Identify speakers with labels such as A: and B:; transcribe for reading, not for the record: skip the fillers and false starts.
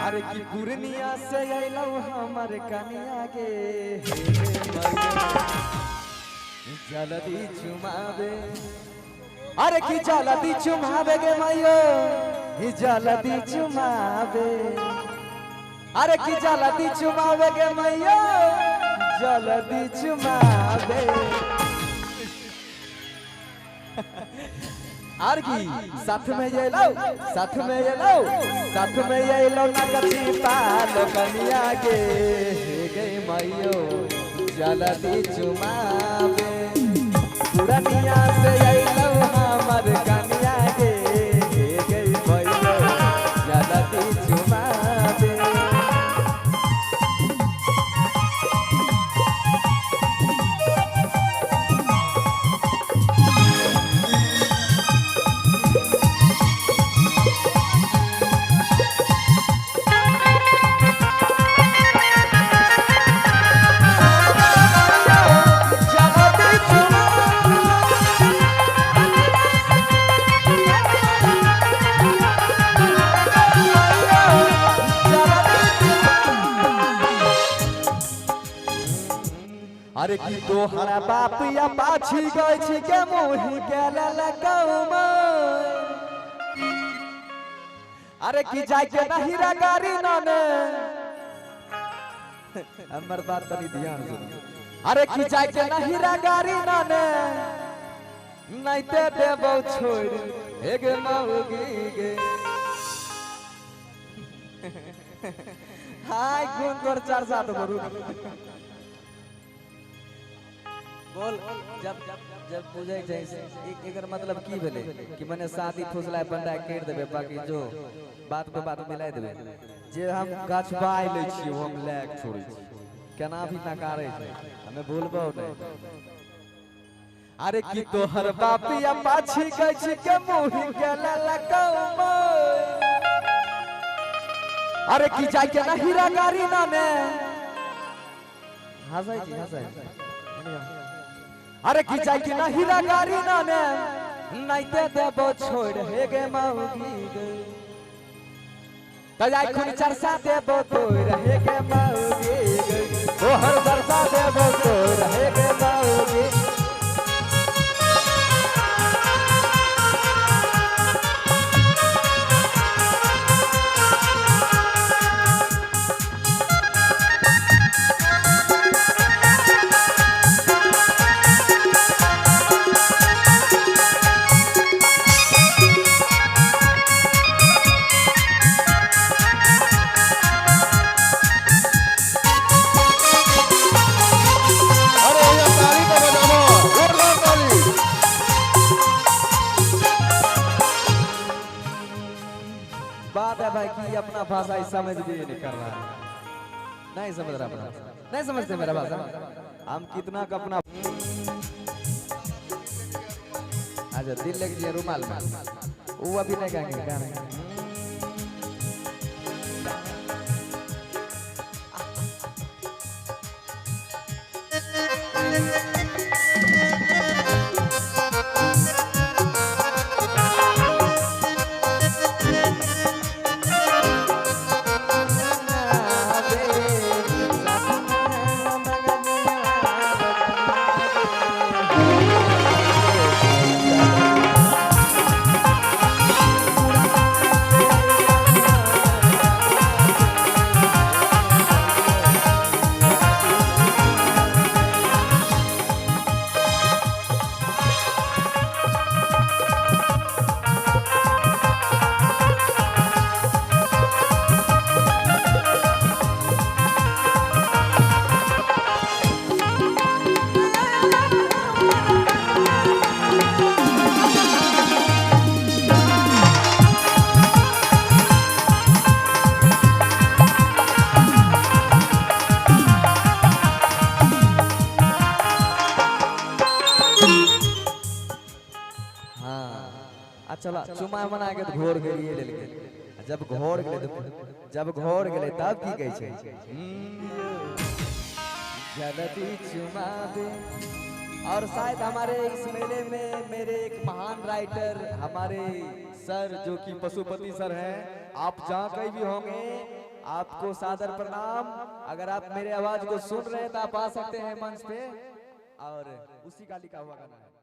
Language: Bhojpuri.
A: अरे की पूर्णिया से अइलौ हमर कनिया गे जल्दी चुमावे अरे की जल्दी चुमावे गे मैयो ही जल्दी चुमावे अरे की जल्दी चुमावे गे मैयो जल्दी चुमावे आर की साथ में ये लो साथ में ये लो साथ में ये लो ना कची पालो कनिया के गे मैयो जल्दी चुमावे पुरनिया से ये लो हमर कनिया के गे मैयो जल्दी चुमावे अरे की तोहरा बाप या पाछी गई छी के मोही के ललकौमा अरे की जाय के नहीं गाड़ी नने हमर बात तनी ध्यान सुन अरे की जाय के नहीं गाड़ी नने नहीं ते देबो छोड़ हे गे मौगी गे हाय गुण तोर 4-7 बरू बोल जब जब जब पूछे जैसे एकर मतलब की भेले कि मने शादी फुसला बंडा केर देबे बाकी जो बात पे बात मिलाइ देबे जे हम गाछ बाय ले छी हम लैक छोड़ी केना भी नकारे छै हमें भूलबो नहीं अरे की तोहर बाप या पाछी गई छी के मुही के ललकौमा अरे की जाय के ना हीरा गाड़ी ना में हंसाई छी हंसाई अरे की जाय कि ना हीरा गाड़ी ना ने नाइते देबो छोड़ हे गे मौगी गे त जाय खुन चरसा देबो तोर हे गे मौगी गे तोहर चरसा देबो तोर हे गे मौगी बात है भाई कि अपना भाषा समझ भी नहीं कर रहा है नहीं समझ रहा अपना नहीं समझते मेरा भाषा हम कितना का अपना अच्छा दिल लग जाए रुमाल में वो अभी नहीं कहेंगे क्या नहीं चला चुमा मना के घोर गेलिए लेके जब घोर गेले तब की कहै छै जल्दी चुमा दे और शायद हमारे इस मेले में मेरे एक महान राइटर हमारे सर जो कि पशुपति सर हैं आप जहाँ कहीं भी होंगे आपको सादर प्रणाम। अगर आप मेरे आवाज को सुन रहे हैं तो आप आ सकते हैं मंच पे, और उसी का लिखा हुआ गाना है।